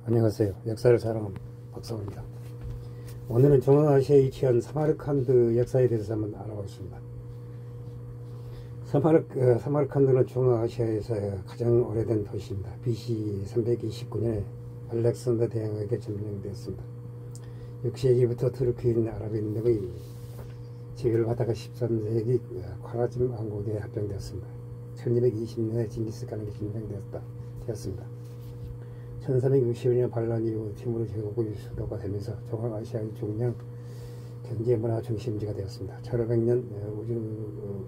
안녕하세요. 역사를 사랑하는 박사호입니다. 오늘은 중앙아시아에 위치한 사마르칸드 역사에 대해서 한번 알아보겠습니다. 사마르칸드는 중앙아시아에서 가장 오래된 도시입니다. BC 329년에 알렉산더 대왕에게 점령되었습니다. 6세기부터 투르크인 아랍인 등의 지배를 받다가 13세기 콰라즘 왕국에 합병되었습니다. 1220년에 징기스칸에게 점령되었습니다. 1360년 반란 이후 티무르 제국의 수도가 되면서 중앙아시아의 중량 경제문화 중심지가 되었습니다. 1500년 우주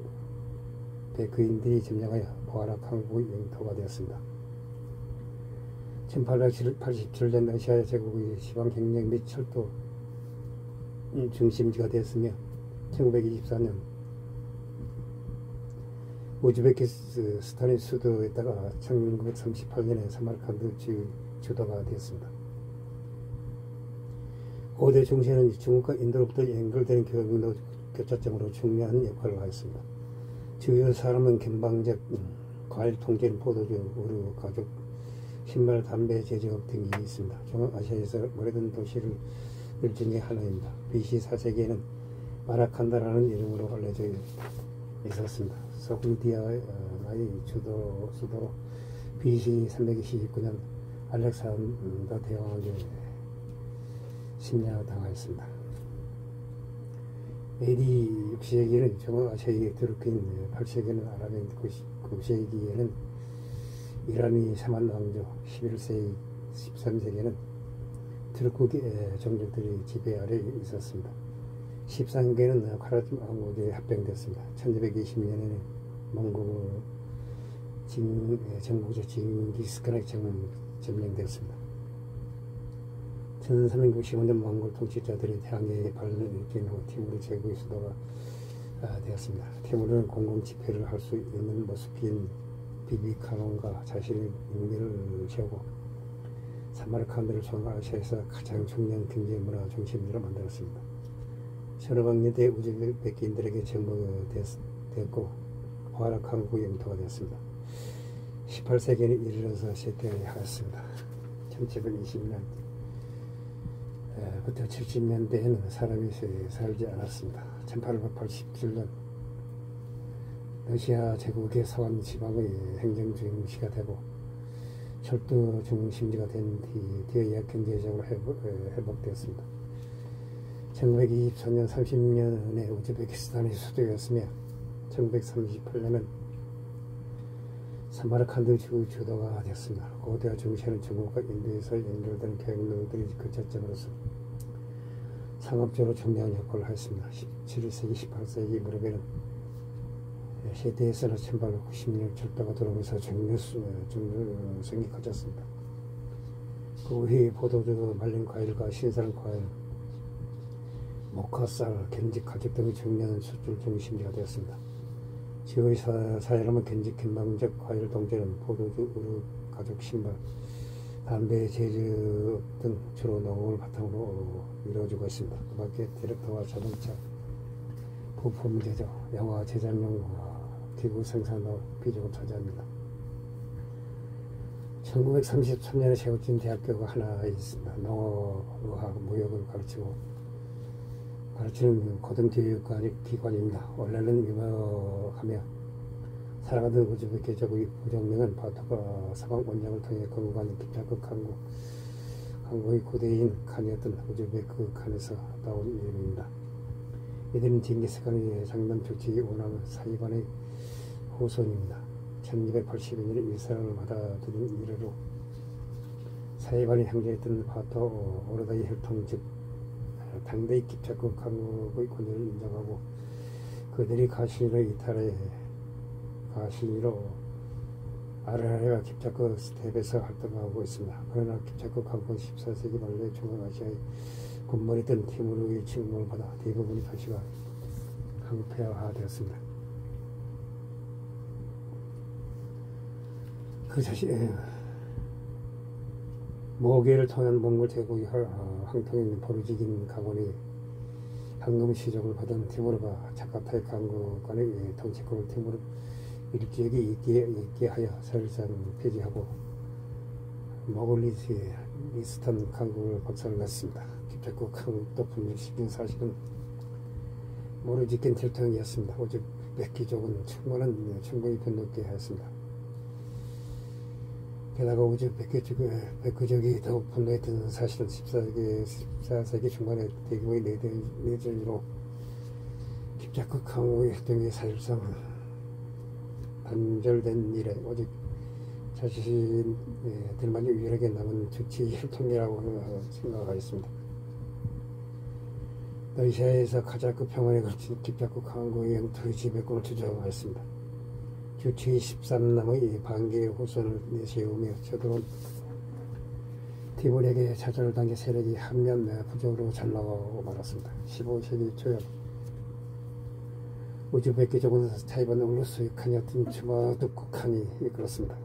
백그인들이 점령하여 보아락 항구의 영토가 되었습니다. 1887년 러시아 제국의 지방행정 및 철도 중심지가 되었으며 1924년 우즈베키스탄의 수도에다가 1938년에 사마르칸드 주도가 되었습니다. 고대 중세는 중국과 인도로부터 연결되는 경로 교차점으로 중요한 역할을 하였습니다. 주요 산업은 견방적, 과일 통제는 포도주, 우루, 가죽, 신발, 담배 제조업 등이 있습니다. 중앙아시아에서 오래된 도시를 중에 하나입니다. BC 4세기에는 마라칸다라는 이름으로 알려져 있었습니다. 소그디아의 수도로 BC 329년 알렉산더 대왕에게 침략당하였습니다. AD 6세기에는 중앙아시아의 투르크인, 8세기에는 아랍인, 9세기에는 이란이 사만 왕조, 11세기, 13세기에는 투르크 종족들이 지배 아래 있었습니다. 13세기에는 콰라즘 왕국에 합병되었습니다. 1220년에는 몽골 정부죠 징기스칸에게 점령되었습니다. 1365년 몽골 통치자들이 태양에 발을 일으킨 후 티무르 제국의 수도가 되었습니다. 티무르는 공공집회를 할 수 있는 모스크인 비비카논과 자신의 명예를 세우고 사마르칸드를 중앙아시아에서 가장 중요한 경제문화 중심지로 만들었습니다. 1500년대 우즈베키인들에게 정복되었고 보아락 항구 영토가 되었습니다. 18세기에는 이르러서 쇠퇴하였습니다. 1720년부터 70년대에는 사람이 살지 않았습니다. 1887년 러시아 제국의 서안 지방의 행정 중심지가 되고 철도 중심지가 된 뒤에 경제적으로 회복되었습니다. 1924년 30년에 우즈베키스탄의 수도였으며 1938년은 사마르칸드 주도가 되었습니다. 고대와 중세는 중국과 인도에서 연결되는 경로들이 교차점으로서 상업적으로 중요한 역할을 하였습니다. 17세기, 18세기 무렵에는 시대에서는 1890년 철도가 들어오면서 중요성이 커졌습니다. 그 후에 포도주, 말린 과일과 신선한 과일, 목화쌀, 견직 가죽 등의 중요한 수출 중심지가 되었습니다. 지역의 사회라면 견직, 견방적 과일 동제는 포도주, 우루, 가죽, 신발, 담배 제조업 등 주로 농업을 바탕으로 이루어지고 있습니다. 그 밖에 트랙터와 자동차, 부품 제조, 영화 제작용 기구 생산도 비중을 차지합니다. 1933년에 세워진 대학교가 하나 있습니다. 농업, 의학, 무역을 가르치는 고등교육기관입니다. 원래는 유명하며 살아가던 우즈베키족의 부정명은 바토가 서방 원정을 통해 건국한 기차극 항구의 고대인 칸이었던 우즈베크 칸에서 따온 이름입니다. 이들은 징기스칸의 장남 조치 오남 사이반의 후손입니다. 1282년에 이스라엘을 받아들인 이래로 사이반이 형제였던 바토 오르다의 혈통 즉 당대의 기차극 강국의 권위를 인정하고 그들이 가신으로 이탈해 가신으로 아라레와 기차극 스텝에서 활동하고 있습니다. 그러나 기차극 강국은 14세기 말에 중앙아시아의 군벌이던 티무르의 침공을 받아 대부분의 도시가 항폐화되었습니다. 그 자신 모계를 통한 몽골 제국의 황통인 포르지긴 가문이 황금 시족을 받은 티무르가 자카타의 강국간의 통치권을 티무르 일지역이 있게 하여 사실상 폐지하고 모골리스의 이스턴 강국을 박살냈습니다. 기필코 강국도 분열시킨 사실은 모르지 겐틸통이었습니다. 오직 백기족은 충분히 분노케 하였습니다. 게다가 오직 백기족이 더욱 분노했던 사실은 14세기 중반에 대규모의 내전으로 킵자크 강국의 혈통이 사실상 단절된 이래 오직 자신들만이 유일하게 남은 정치 혈통이라고 생각하였습니다. 러시아에서 카자크 평원에 걸친 킵자크 강국의 영토의 지배권을 주장하였습니다. 주치 13남의 반기의 호선을 내세우며 저들은 티모르에게 좌절을 당해 세력이 한면 부족으로 잘나가고 말았습니다. 15세기 초엽 우즈베키족은 타이반 울루스의 칸이었던 주마르투크 칸이 이끌었습니다.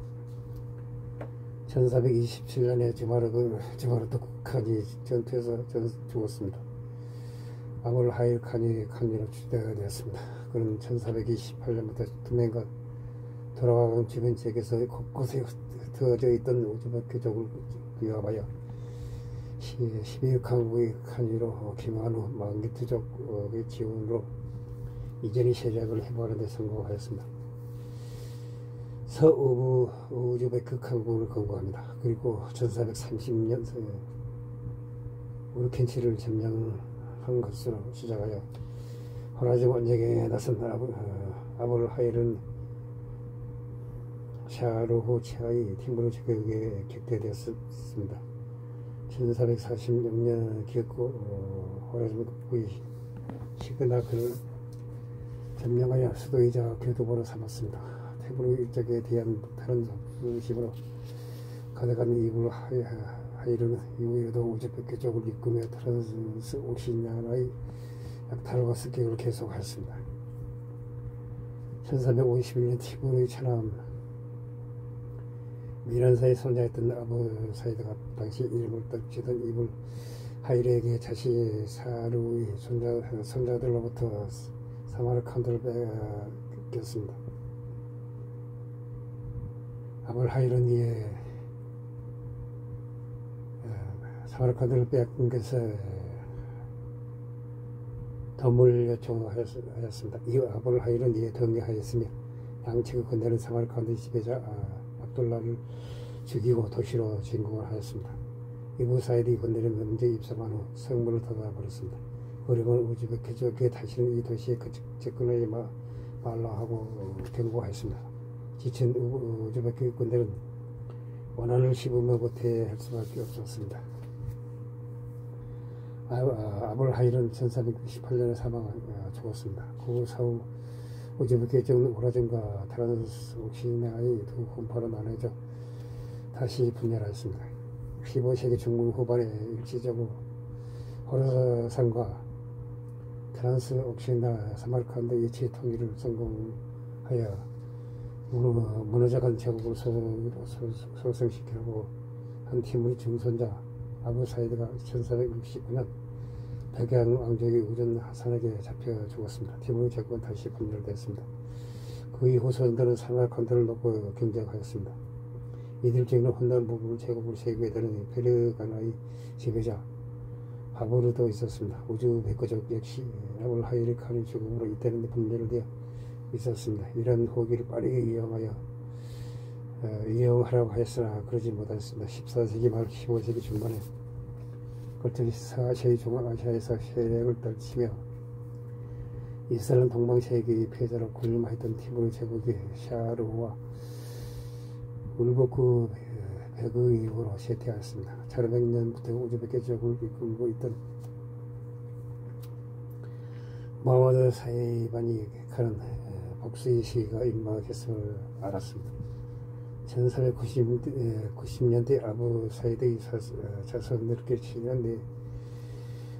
1427년에 주마르투크 칸이 전투에서 죽었습니다. 아몰 하일 칸이 칸리로 주대가 되었습니다. 그는 1428년부터 투명과 돌아가는 주변 지역에서 곳곳에 흩어져 있던 우즈베키족을 규합하여 12강국의 칸리로 김한 후 망기트족의 지원으로 이전의 세력을 해보하는 데 성공하였습니다. 서우즈베크 강국을 건국합니다. 그리고 1430년 우르켄치를 점령한 것으로 시작하여 호라즘 원정에 나선 아몰 하일은 샤르호치아의 티무르 제국에 격퇴되었습니다. 1446년 기었고 호라즘 국부의 시그나 그를 점령하여 수도이자 교두보로 삼았습니다. 티무르 일적에 대한 다른 수심으로 가득한 이불 하이르는 이후에도 우즈베크 쪽을 이끌며 트란스 옥시아나의 약탈과 습격을 계속하였습니다. 1351년 티무르의 차남 미란사의 손자였던 아부 사이드가 당시 이름을 떨치던 이불 하이르에게 자신의 사르의 손자들로부터 사마르칸드를 뺏겼습니다. 아몰 하일은 이에 사마르칸드를 뺏긴 것에 덤을 요청하였습니다. 이후 아몰 하일은 이에 동의하였으며 양측의 군대는 사마르칸드 지배자 압둘라를 죽이고 도시로 진공을 하였습니다. 이부 사이드의 군대는 먼저 입성한 후 성문을 닫아버렸습니다. 그리고 우즈베키족에 다시는 이 도시에 접근하지 말라 하고 경고하였습니다. 지친 우즈베키 군대는 원한을 씹으며 후퇴할 수밖에 없었습니다. 아몰 하일은 1498년에 죽었습니다. 그 사후 우즈베키족은 호라즘과 트란스 옥시아나의 두 혼파로 나눠져 다시 분열하였습니다. 15세기 중반 후반에 일시적으로 호라산과 트란스 옥시아나 사마르칸드 일치 통일을 성공하여 무너져간 제국을 소생시키려고 한 티무르 증손자 아부 사이드가 1469년 백양 왕족의 우전 하산에게 잡혀 죽었습니다. 티무르 제국은 다시 분열됐습니다. 그의 후손들은 사마르칸드를 놓고 경쟁하였습니다. 이들 중에는 혼란 부분 제국을 세우게 되는 페르가나의 지배자 바보르도 있었습니다. 우즈베크족 역시 아몰 하일 칸의 죽음으로 이때는 분열되어 있었습니다. 이런 후기를 빠르게 이용하라고 하였으나 그러지 못했습니다. 14세기 말 15세기 중반에 걸쳐 서아시아의 중앙아시아에서 세력을 떨치며 이스라엘 동방세계의 패자로 군림하였던 티무르 제국의 샤르호와 울보크 백의 이후로 쇠퇴하였습니다. 1500년부터 우즈베키족을 이끌고 있던 모하마드 사이반이 칸은 복수의 시기가 임박했음을 알았습니다. 1490년대 아부 사이드의 자손들께 7년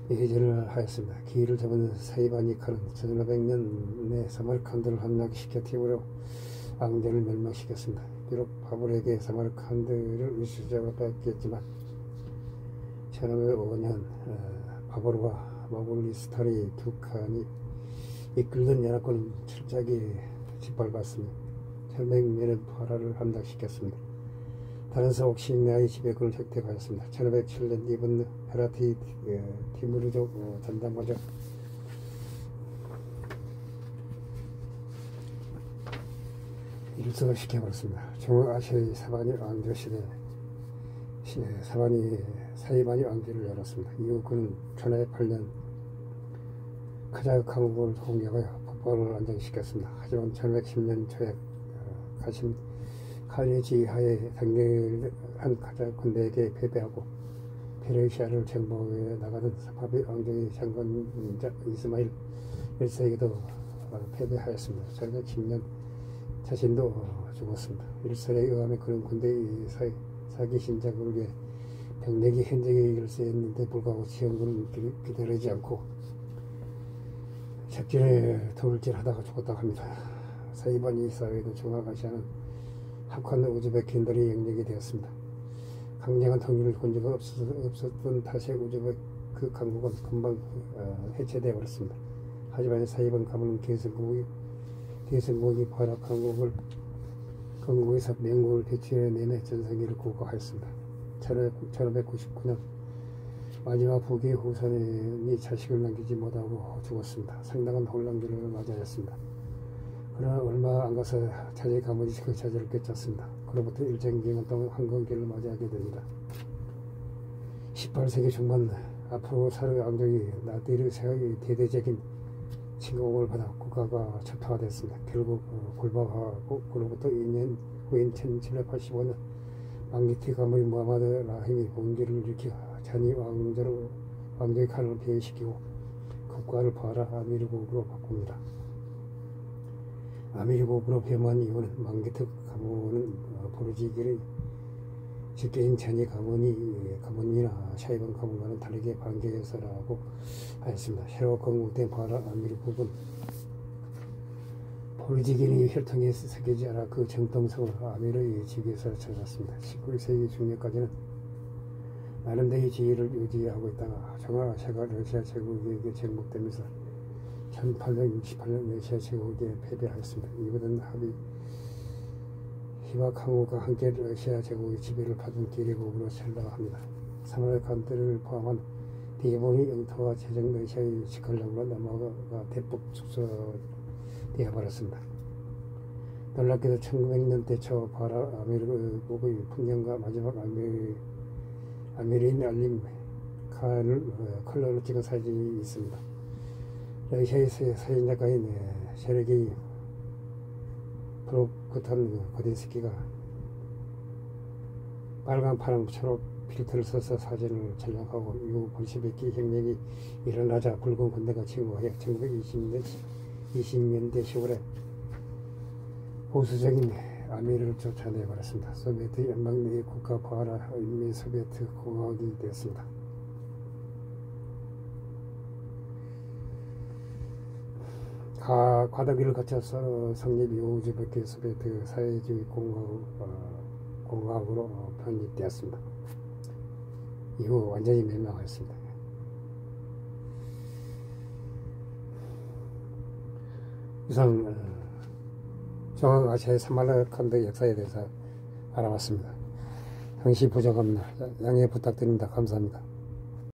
해제를 하였습니다. 기회를 잡은 사이반이 칸은 1500년에 사마르칸드를 함락시켜 티무르 왕조를 멸망시켰습니다. 비록 바볼에게 사마르칸드를 일시적으로 뺏겼지만 1505년 바볼과 모글리스탄의 두 칸이 이끌던 연합군은 철저하게 짓밟았으며 혈맹면의 파라를 함락시켰습니다. 다른 서옥신나의 지배권을 획득하였습니다. 1507년 이번 헤라티 티무르족 전담가죠. 일성을 시켜버렸습니다. 중앙아시아의 사바니 왕조 시대 사이바니 왕조를 열었습니다. 이후 그는 1508년 카자흐 강국을 공격하여 북방을 안정시켰습니다. 하지만 1510년 초에 가심 칸의 지하에 단결한 카자흐 군대에게 패배하고 페르시아를 정복해 나가던 사파비 왕조의 장관자 이스마일 1세에게도 패배하였습니다. 1510년 자신도 죽었습니다. 일설에 의하면 그런 군대의 사기 신작을 위해 병력이 현직에 일세했는데 불구하고 지원군은 기다리지 않고 작전에 돌질하다가 죽었다고 합니다. 사이바니 사회도 중앙아시아는 합한 우즈베크인들의 영역이 되었습니다. 강력한 통일을 본 적은 없었던 탓에 우즈베크 그 강국은 금방 해체되어 버렸습니다. 하지만 사이반 가문은 개성국이 바라 강국에서 명국을 배치해내며 전성기를 구가하였습니다. 1599년 마지막 부귀 후손이 자식을 남기지 못하고 죽었습니다. 상당한 혼란기를 맞이하였습니다. 그러나 얼마 안 가서 자제 가문이 그 자제를 꿰찼습니다. 그로부터 일정 기간 동안 황건기를 맞이하게 됩니다. 18세기 중반 앞으로 살 왕족이 나디르세의 대대적인 침공을 받아 국가가 초토화됐습니다. 결국 굴박하고 그로부터 2년 후인 1785년 망기티 가문의 무하마드 라힘이 봉기를 일으켜 잔이 왕조의 칼을 폐위시키고 국가를 바라 아미르국으로 바꿉니다. 아미르국으로 변모한 이후는 망기트 가문은 보르지기의 직계인 잔이 가문이나 샤이반 가문과는 다르게 반격해서라고 하였습니다. 새로 건국된 바라 아미르국은 보르지기의 혈통에 새기지 않아 그 정통성을 아미르의 지위에서 찾았습니다. 19세기 중년까지는 나름대로의 지위를 유지하고 있다가 중앙아시아가 러시아 제국에게 정복되면서 1868년 러시아 제국에 패배하였습니다. 이번은 히바강우가 함께 러시아 제국의 지배를 받은 기리국으로 전락합니다. 사마르칸드를 포함한 대부분의 영토와 제정 러시아의 직권력으로 넘어가 대북 축소되어 버렸습니다. 놀랍게도 1900년대 초 바라 아미르국의 풍경과 마지막 아미르인 알림 칸을 컬러로 찍은 사진이 있습니다. 러시아의 사진작가인 세르게이 프로크탄 고딘스키가 빨간, 파랑, 초록 필터를 써서 사진을 촬영하고 이후 볼셰비키 혁명이 일어나자 붉은 군대가 침공하여 1920년대 10월에 보수적인 아미르를 쫓아내버렸습니다. 소비에트 연방 내의 국가 바라 인민 소비에트 공화국이 되었습니다. 과도기를 거쳐서 성립 이후 우즈베크 소비에트 사회주의 공화국으로 편입되었습니다. 이후 완전히 멸망하였습니다. 이상 중앙아시아의 사마르칸드 역사에 대해서 알아봤습니다. 당시 부족합니다. 양해 부탁드립니다. 감사합니다.